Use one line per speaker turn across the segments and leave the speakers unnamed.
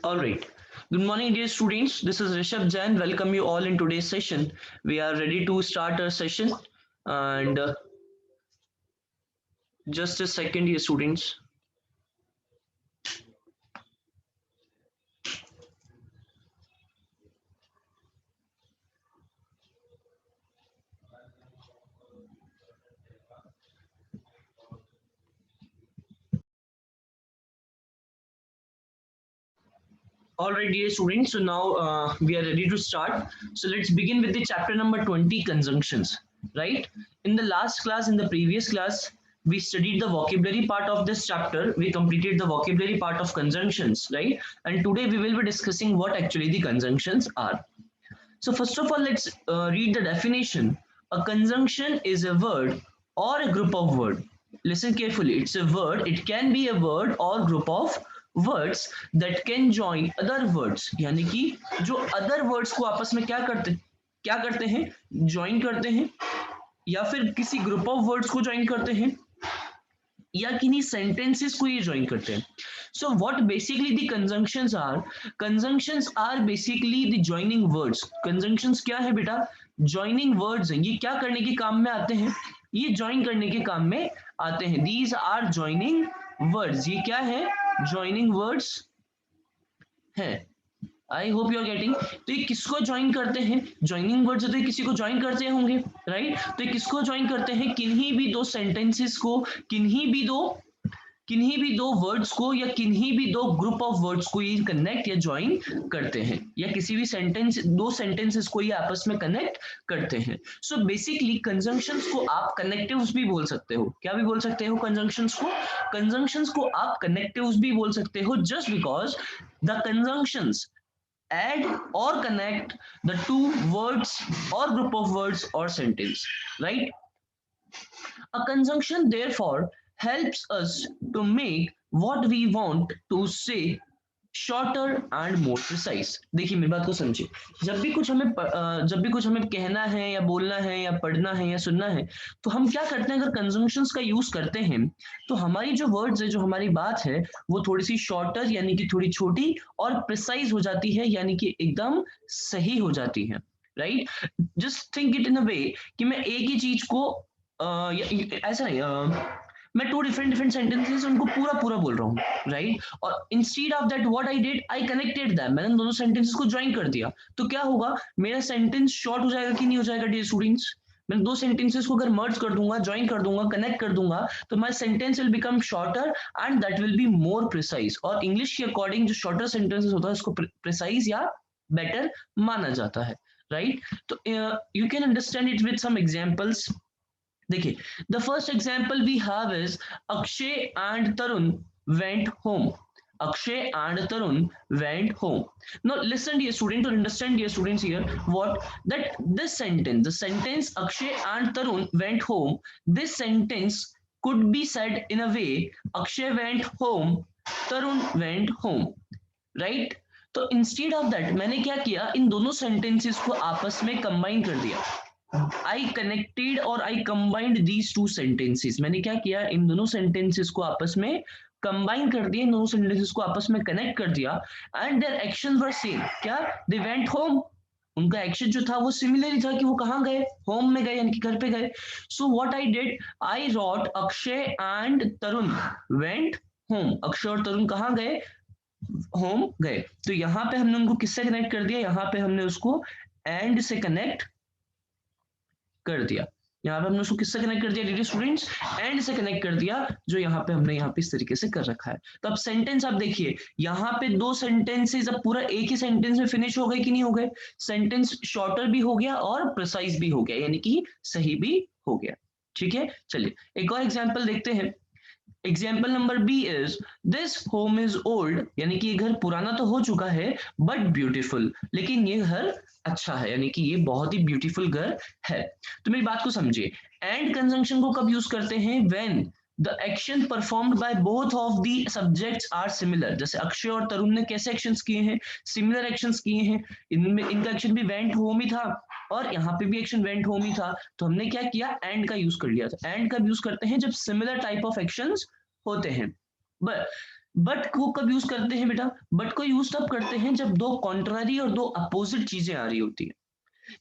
All right. Good morning, dear students. This is Rishabh Jain. Welcome you all in today's session. We are ready to start our session. And just a second, dear students. All right, dear students. So now we are ready to start. So let's begin with the chapter number 20, conjunctions. Right? In the last class, in the previous class, we studied the vocabulary part of this chapter. We completed the vocabulary part of conjunctions, right? And today we will be discussing what actually the conjunctions are. So first of all, let's read the definition. A conjunction is a word or a group of words. Listen carefully. It's a word. It can be a word or group of words that can join other words. यानी कि जो other words को आपस में क्या करते हैं join करते हैं या फिर किसी ग्रुप ऑफ वर्ड्स को ज्वाइन करते हैं या किन्हीं सेंटेंसेस को ये ज्वाइन करते हैं. So what basically the conjunctions are basically the joining words. Conjunctions क्या है बेटा? ज्वाइनिंग वर्ड्स हैं. ये क्या करने के काम में आते हैं? ये ज्वाइन करने के काम में आते हैं. These are joining words. ये क्या है? ज्वाइनिंग वर्ड्स है. I hope you are getting. तो ये किसको ज्वाइन करते हैं? ज्वाइनिंग वर्ड्स तो ये किसी को ज्वाइन करते होंगे, राइट? तो ये किसको ज्वाइन करते हैं? किन्हीं भी दो सेंटेंसेस को, किन्हीं भी दो वर्ड्स को या किन्हीं भी दो ग्रुप ऑफ वर्ड्स को ये कनेक्ट या ज्वाइन करते हैं, या किसी भी दो सेंटेंसेस को ये आपस में कनेक्ट करते हैं. सो बेसिकली कंजंक्शंस को आप कनेक्टिव्स भी बोल सकते हो. क्या भी बोल सकते हो? कंजंक्शंस को आप कनेक्टिव्स भी बोल सकते हो, just because the conjunctions add or connect the two words or group of words or sentence, right? A conjunction therefore helps us to make what we want to say shorter and more precise. देखिए मेरी बात को समझिए. जब भी कुछ हमें कहना है या बोलना है या पढ़ना है या सुनना है, तो हम क्या करते हैं? अगर कंजंक्शंस का यूज करते हैं तो हमारी जो वर्ड्स है, जो हमारी बात है, वो थोड़ी सी शॉर्टर यानी कि थोड़ी छोटी और प्रिसाइज हो जाती है, यानी कि एकदम सही हो जाती है, right? Just think it in a way कि मैं एक ही चीज को ऐसा नहीं, मैं टू डिफरेंट सेंटेंसेस उनको पूरा बोल रहा हूँ, राइट? और instead of that what I did, I connected them. मैंने दोनों सेंटेंसेस को ज्वाइन कर दिया. तो क्या होगा? मेरा सेंटेंस शॉर्ट हो जाएगा कि नहीं हो जाएगा डियर स्टूडेंट्स? मैं दो सेंटेंसेस को अगर मर्ज कर दूंगा, ज्वाइन कर दूंगा, कनेक्ट कर दूंगा, तो my sentence will become shorter and that will be more precise. और इंग्लिश के अकॉर्डिंग जो शॉर्टर सेंटेंसेस होता है उसको प्रिसाइज या बेटर माना जाता है, राइट? तो you can understand it with some examples. देखिए, the first example we have is Akshay and Tarun went home. Akshay and Tarun went home. Now listen, dear student, to understand, dear students, here what that this sentence, the sentence Akshay and Tarun went home, this sentence could be said in a way Akshay went home, Tarun went home, right? तो instead of that मैंने क्या किया? इन दोनों sentences को आपस में combine कर दिया. I connected or I combined these two sentences. मैंने क्या किया? इन दोनों sentences को आपस में कंबाइन कर दिया, इन दोनों sentences को आपस में कनेक्ट कर दिया. And their actions were same. क्या? They went home. उनका एक्शन जो था वो सिमिलर ही था कि वो कहाँ गए? होम में गए, यानी कि घर पे गए. So what I did, I wrote Akshay and Tarun went home. Akshay और तरुण कहाँ गए? होम गए. तो यहाँ पे हमने उनको किससे कनेक्ट कर दिया? यहाँ पे हमने उसको एंड से कनेक्ट कर दिया. यहाँ पे हमने उसको किससे कनेक्ट कर दिया डियर स्टूडेंट्स? एंड से कनेक्ट कर दिया, जो यहाँ पे हमने यहाँ पे इस तरीके से कर रखा है. तो अब सेंटेंस आप देखिए, यहाँ पे दो सेंटेंसेस अब पूरा एक ही सेंटेंस में फिनिश हो गए कि नहीं हो गए? सेंटेंस शॉर्टर भी हो गया और प्रिसाइज भी हो गया, यानी कि सही भी हो गया. ठीक है, चलिए एक और एग्जाम्पल देखते हैं. Example number B is this home is old, यानी कि ये घर पुराना तो हो चुका है बट ब्यूटीफुल, लेकिन ये घर अच्छा है, यानी कि ये बहुत ही ब्यूटीफुल घर है. तो मेरी बात को समझिए. एंड कंजंक्शन को कब यूज करते हैं? When the action performed by both of the subjects are similar. जैसे अक्षय और तरुण ने कैसे एक्शंस किए हैं? सिमिलर एक्शंस किए हैं. इनमें इनका एक्शन भी वेंट होम ही था और यहाँ पे भी एक्शन वेंट होम ही था. तो हमने क्या किया? एंड का यूज कर लिया था. एंड कब यूज करते हैं? जब सिमिलर टाइप ऑफ एक्शंस होते हैं. बट बट को कब यूज करते हैं बेटा? बट को यूज तब करते हैं जब दो कॉन्ट्रारी और दो अपोजिट चीजें आ रही होती है।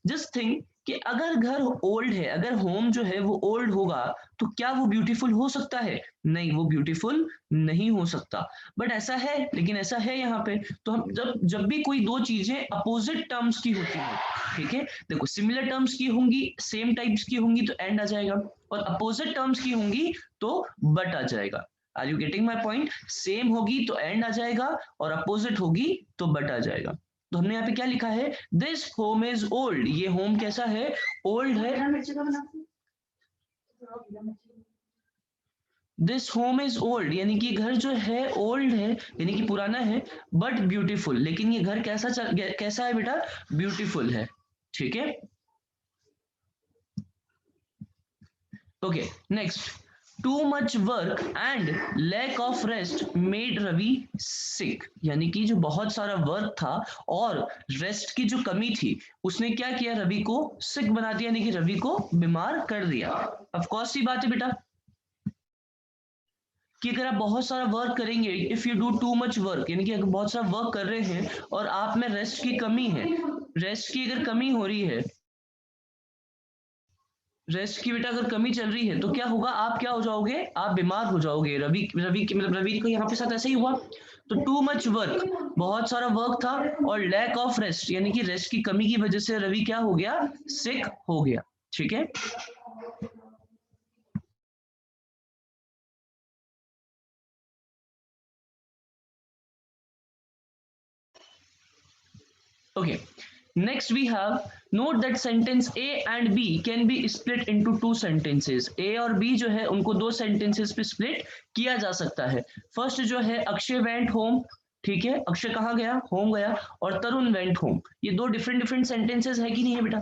जस्ट थिंक कि अगर घर ओल्ड है, अगर होम जो है वो ओल्ड होगा, तो क्या वो ब्यूटीफुल हो सकता है? नहीं, वो ब्यूटीफुल नहीं हो सकता। बट ऐसा है, लेकिन ऐसा है यहाँ पे। तो हम जब जब भी कोई दो चीजें अपोजिट टर्म्स की होती है, ठीक है, देखो सिमिलर टर्म्स की होंगी, सेम टाइप्स की होंगी तो एंड आ जाएगा, और अपोजिट टर्म्स की होंगी तो बट आ जाएगा। Are you getting my point? Same होगी तो एंड आ जाएगा, और अपोजिट होगी तो बट आ जाएगा। तो हमने यहाँ पे क्या लिखा है? दिस होम इज ओल्ड, ये होम कैसा है? ओल्ड है। दिस होम इज ओल्ड, यानी कि घर जो है ओल्ड है, यानी कि पुराना है, बट ब्यूटीफुल। लेकिन ये घर कैसा है बेटा? ब्यूटीफुल है। ठीक है, okay, next. Too much work and lack of rest made Ravi sick, यानी कि जो बहुत सारा वर्क था और रेस्ट की जो कमी थी, उसने क्या किया? रवि को सिक बना दिया, यानी कि रवि को बीमार कर दिया। ऑफ कोर्स सी बात है बेटा कि अगर आप बहुत सारा वर्क करेंगे, if you do to much work, यानी कि अगर बहुत सारा वर्क कर रहे हैं और आप में रेस्ट की कमी है, रेस्ट की अगर कमी हो रही है, रेस्ट की बेटा अगर कमी चल रही है, तो क्या होगा? आप क्या हो जाओगे? आप बीमार हो जाओगे। रवि रवि की मतलब रवि को यहाँ पे साथ ऐसे ही हुआ। तो टू मच वर्क, बहुत सारा वर्क था, और लैक ऑफ रेस्ट, यानी कि रेस्ट की कमी की वजह से रवि क्या हो गया? सिक हो गया। ठीक है, okay, next we have, note that sentence A and B can be split into two sentences। A और B जो है उनको दो sentences पे split किया जा सकता है। फर्स्ट जो है, अक्षय went home, ठीक है, अक्षय कहाँ गया? होम गया। और तरुण वेंट होम, ये दो डिफरेंट डिफरेंट सेंटेंसेस है कि नहीं है बेटा?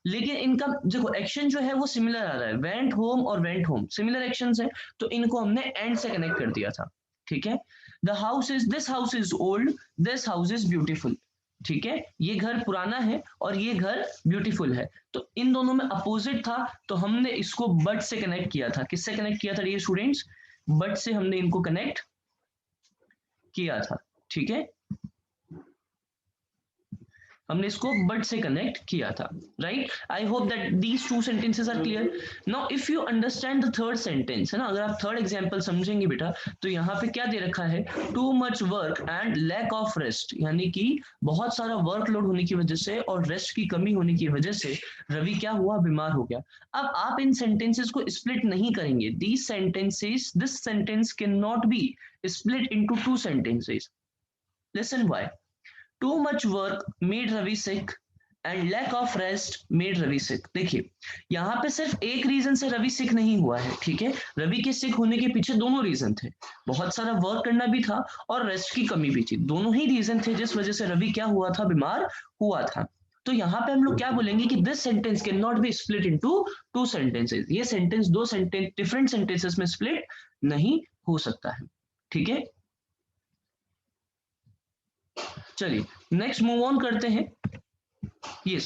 लेकिन इनका देखो एक्शन जो है वो सिमिलर आ रहा है, वेंट होम और वेंट होम सिमिलर एक्शंस है, तो इनको हमने एंड से कनेक्ट कर दिया था। ठीक है, the house is, this house is old, this house is beautiful. ठीक है, ये घर पुराना है और ये घर ब्यूटीफुल है, तो इन दोनों में अपोजिट था, तो हमने इसको बट से कनेक्ट किया था। किससे कनेक्ट किया था ये स्टूडेंट्स? बट से हमने इनको कनेक्ट किया था। ठीक है, हमने इसको बट से कनेक्ट किया था, right? I hope that these two sentences are clear. Now if you understand the third sentence, है ना, अगर आप थर्ड एग्जांपल समझेंगे बेटा, तो यहाँ पे क्या दे रखा है? Too much work and lack of rest, यानी कि बहुत सारा वर्कलोड होने की वजह से और रेस्ट की कमी होने की वजह से रवि क्या हुआ? बीमार हो गया। अब आप इन सेंटेंसेस को स्प्लिट नहीं करेंगे, these sentences, this sentence can not be split into two sentences. Listen why. Too much work made Ravi sick and lack of rest made Ravi sick. देखिए, यहाँ पे सिर्फ एक रीजन से रवि सिक नहीं हुआ है। ठीक है, रवि के सिक होने के पीछे दोनों रीजन थे, बहुत सारा वर्क करना भी था और रेस्ट की कमी भी थी, दोनों ही रीजन थे जिस वजह से रवि क्या हुआ था? बीमार हुआ था। तो यहाँ पे हम लोग क्या बोलेंगे कि this sentence can not be split into two sentences, ये सेंटेंस दो सेंटेंस डिफरेंट सेंटेंसेस में स्प्लिट नहीं हो सकता है। ठीक है, चलिए नेक्स्ट मूव ऑन करते हैं। Yes,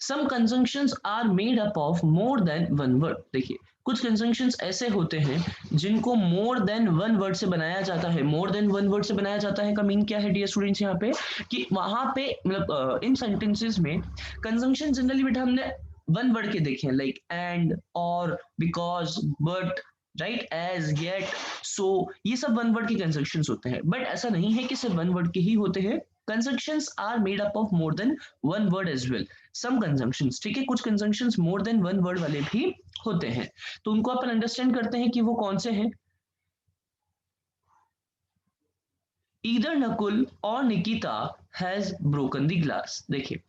some conjunctions are made up of more than one word. देखिए, कुछ कंजंक्शंस ऐसे होते हैं जिनको मोर देन वन वर्ड से बनाया जाता है। मोर देन वन वर्ड से बनाया जाता है का मीन क्या है डियर स्टूडेंट्स? यहाँ पे कि वहां पे मतलब इन सेंटेंसेस में कंजंक्शन जनरली बेटा हमने वन वर्ड के देखे हैं, लाइक एंड, और, because, but, right, as, yet, so, ये सब वन वर्ड के कंजंक्शंस होते हैं। बट ऐसा नहीं है कि सिर्फ वन वर्ड के ही होते हैं, conjunctions are made up of more than one word as well। some conjunctions, ठीक है, कुछ conjunctions more than one word वाले भी होते हैं, तो उनको अपन अंडरस्टैंड करते हैं कि वो कौन से हैं। either नकुल और Nikita has broken the glass. देखिए,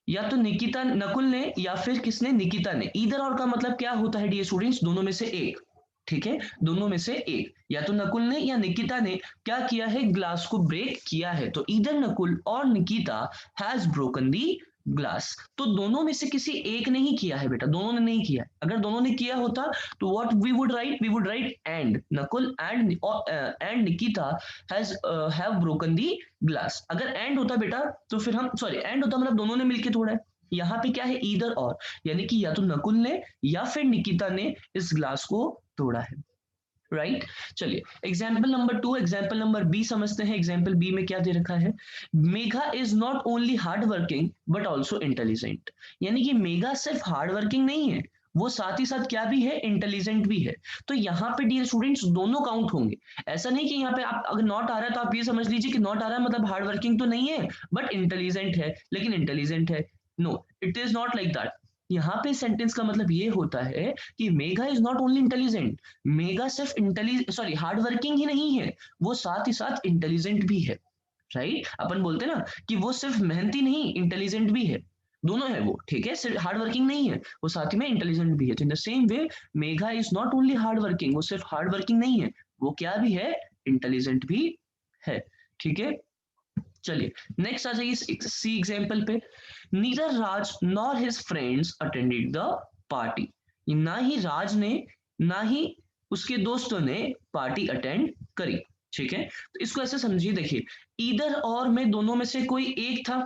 या तो निकिता, नकुल ने, या फिर किसने? निकिता ने। ईदर और का मतलब क्या होता है डियर स्टूडेंट्स? दोनों में से एक। ठीक है, दोनों में से एक, या तो नकुल ने या निकिता ने क्या किया है? ग्लास को ब्रेक किया है। तो ईदर नकुल और Nikita has broken the glass, तो दोनों में से किसी एक ने ही किया है बेटा, दोनों ने नहीं किया है। अगर दोनों ने किया होता तो what we would write? We would write and Nakul and Nikita has have broken the glass. अगर एंड होता बेटा तो फिर हम, सॉरी, एंड होता मतलब दोनों ने मिलके तोड़ा है। यहाँ पे क्या है? ईदर और, यानी कि या तो नकुल ने या फिर निकिता ने इस ग्लास को तोड़ा है। राइट चलिए example number 2, example number B समझते हैं। एग्जाम्पल बी में क्या दे रखा है, Megha is not only hard working but also intelligent. यानी कि मेघा सिर्फ हार्ड वर्किंग नहीं है, वो साथ ही साथ क्या भी है, इंटेलिजेंट भी है। तो यहाँ पे डियर स्टूडेंट्स दोनों काउंट होंगे। ऐसा नहीं कि यहाँ पे आप अगर नॉट आ रहा है तो आप ये समझ लीजिए कि नॉट आ रहा है मतलब हार्ड वर्किंग तो नहीं है बट इंटेलिजेंट है, लेकिन इंटेलिजेंट है। No, it is not like that. यहाँ पे सेंटेंस का मतलब ये होता है कि Megha is not only intelligent, Megha सिर्फ हार्ड वर्किंग ही नहीं है, वो साथ ही साथ इंटेलिजेंट भी है। राइट अपन बोलते हैं ना कि वो सिर्फ मेहनती नहीं, इंटेलिजेंट भी है, दोनों है वो, ठीक है, सिर्फ हार्ड वर्किंग नहीं है, वो साथ ही में इंटेलिजेंट भी है। तो in the same way Megha is not only hard working, वो सिर्फ हार्ड वर्किंग नहीं है, वो क्या भी है, इंटेलिजेंट भी है। ठीक है चलिए नेक्स्ट आ जाइए सी एग्जाम्पल पे। Neither Raj nor his friends attended the party. ना ही राज ने ना ही उसके दोस्तों ने पार्टी अटेंड करी। ठीक है तो इसको ऐसे समझिए, देखिए ईदर और में दोनों में से कोई एक था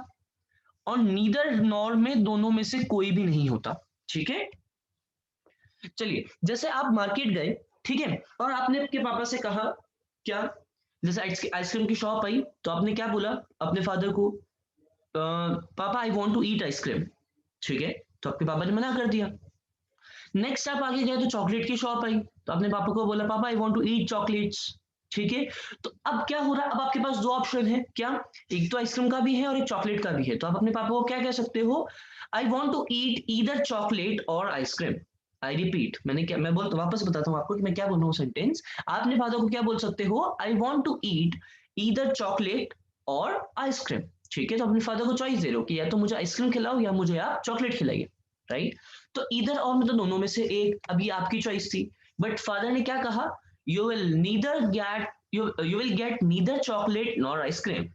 और नीदर नॉर में दोनों में से कोई भी नहीं होता। ठीक है चलिए जैसे आप मार्केट गए, ठीक है, और आपने आपके पापा से कहा क्या, जैसे आइसक्रीम की शॉप आई तो आपने क्या बोला अपने फादर को, पापा I want to eat ice cream. ठीक है तो आपके पापा ने मना कर दिया। नेक्स्ट आप आगे गए तो चॉकलेट की शॉप आई तो आपने पापा को बोला पापा I want to eat chocolates. ठीक है तो अब क्या हो रहा है, अब आपके पास दो ऑप्शन है क्या, एक तो आइसक्रीम का भी है और एक चॉकलेट का भी है। तो आप अपने पापा को क्या कह सकते हो, I want to eat either chocolate or ice cream. I repeat, मैंने क्या मैं बोल वापस बताता हूँ आपको कि मैं क्या बोल रहा हूँ सेंटेंस। आपने फादर को क्या बोल सकते हो, I want to eat either chocolate or ice cream. ठीक है तो अपने फादर को चॉइस दे रहे हो कि या तो मुझे आइसक्रीम खिलाओ या मुझे आप चॉकलेट खिलाइए। राइट तो इधर और मतलब दोनों में से एक, अभी आपकी चॉइस थी, बट फादर ने क्या कहा, you will neither get you will get neither chocolate nor ice cream,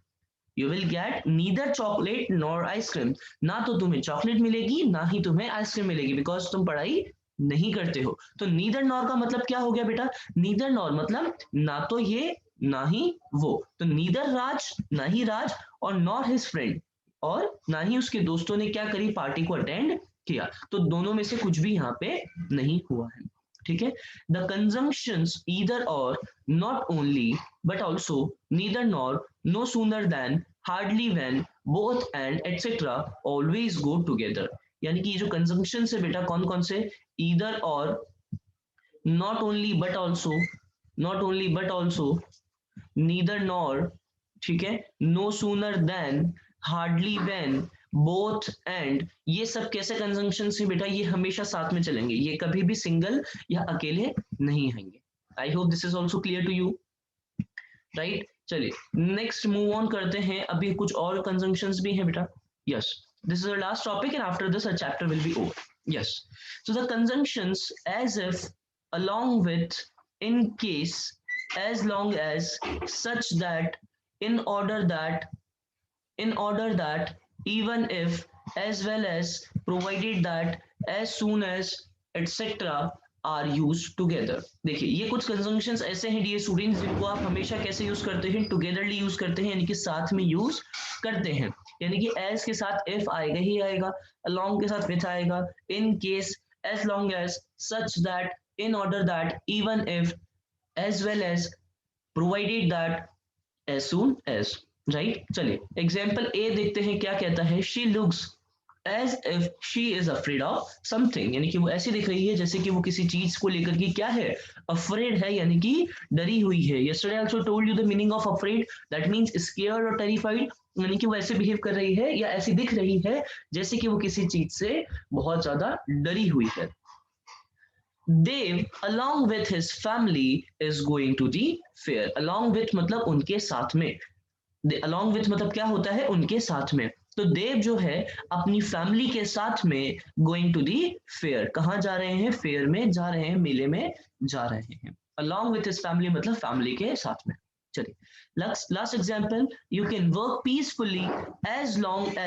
you will get neither chocolate nor ice cream। ना तो तुम्हें चॉकलेट मिलेगी ना ही तुम्हें आइसक्रीम मिलेगी, बिकॉज तुम पढ़ाई नहीं करते हो। तो नीदर नॉर का मतलब क्या हो गया बेटा, नीदर नॉर मतलब ना तो ये ना ही वो। तो नीदर राज ना ही राज और नॉर हिज फ्रेंड और ना ही उसके दोस्तों ने क्या करी, पार्टी को अटेंड किया। तो दोनों में से कुछ भी यहाँ पे नहीं हुआ है। ठीक है the conjunctions either or, not only but also, neither nor, no sooner than, hardly when, both and etcetera always go together. यानी कि ये जो कंजंक्शन है बेटा कौन कौन से, either or, not only but also, not only but also, neither nor, ठीक है, no sooner than, hardly when, both and, ये सब कैसे कंजंक्शन से बेटा, ये हमेशा साथ में चलेंगे, ये कभी भी सिंगल या अकेले नहीं आएंगे। I hope this is also clear to you. Right चलिए नेक्स्ट मूव ऑन करते हैं, अभी कुछ और कंजंक्शंस भी हैं बेटा। Yes this is the last topic and after this our chapter will be over. Yes so the conjunctions as if, along with, in case, as long as, such that, in order that, in order that, even if, as well as, provided that, as soon as, etc. are used together। देखिए ये कुछ conjunctions ऐसे हैं dear students जिनको आप हमेशा कैसे use करते हैं, टुगेदरली यूज करते हैं, यानी कि साथ में यूज करते हैं। यानी कि एज के साथ इफ आएगा ही आएगा, along के साथ with आएगा, in case, as long as, such that, in order that, even if, as well as, provided that, as soon as। Right चलिए एग्जाम्पल ए देखते हैं क्या कहता है, she looks as if she is afraid of something. यानी कि वो ऐसी दिख रही है जैसे कि वो किसी चीज को लेकर के क्या है, अफ्रेड है, यानी कि डरी हुई है। Yesterday also told you the meaning of afraid, that means scared और टेरिफाइड। यानी कि वो ऐसे बिहेव कर रही है या ऐसी दिख रही है जैसे कि वो किसी चीज से बहुत ज्यादा डरी हुई है। Dave, along with his family, is going to the fair। Along with मतलब उनके साथ में, along with मतलब क्या होता है, उनके साथ में। तो देव जो है अपनी फैमिली के साथ में गोइंग टू दी फेयर, कहाँ जा रहे हैं, फेयर में जा रहे हैं, मेले में जा रहे हैं। along with his family मतलब फैमिली के साथ में। चलिए last example, you can work peacefully as long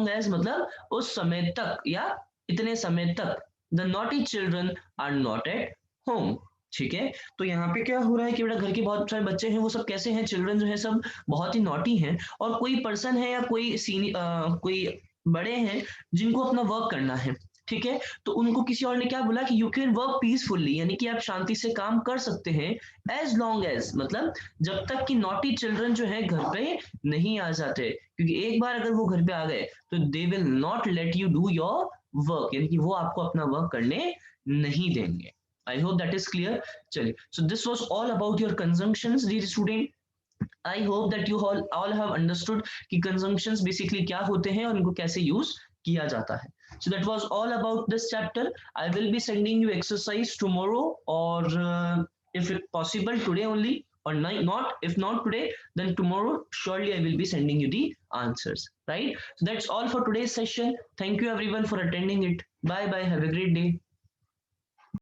as मतलब उस समय तक या इतने समय तक, the naughty children are not at home. ठीक है तो यहाँ पे क्या हो रहा है कि बेटा घर के बहुत सारे बच्चे हैं, वो सब कैसे हैं, चिल्ड्रन जो है सब बहुत ही नॉटी हैं, और कोई पर्सन है या कोई बड़े हैं जिनको अपना वर्क करना है, ठीक है, तो उनको किसी और ने क्या बोला कि यू कैन वर्क पीसफुल्ली, यानी कि आप शांति से काम कर सकते हैं, एज लॉन्ग एज, मतलब जब तक कि नॉटी चिल्ड्रन जो है घर पे नहीं आ जाते, क्योंकि एक बार अगर वो घर पे आ गए तो they will not let you do your work, यानी कि वो आपको अपना वर्क करने नहीं देंगे। I hope that is clear. चलिए, so this was all about your conjunctions dear student. I hope that you all have understood कि कंजंक्शंस बेसिकली क्या होते हैं और इनको कैसे यूज किया जाता है। So that was all about this chapter. I will be sending you exercise tomorrow, or if possible today only, or not. If not today, then tomorrow surely I will be sending you the answers. Right? So that's all for today's session. Thank you everyone for attending it. Bye bye. Have a great day.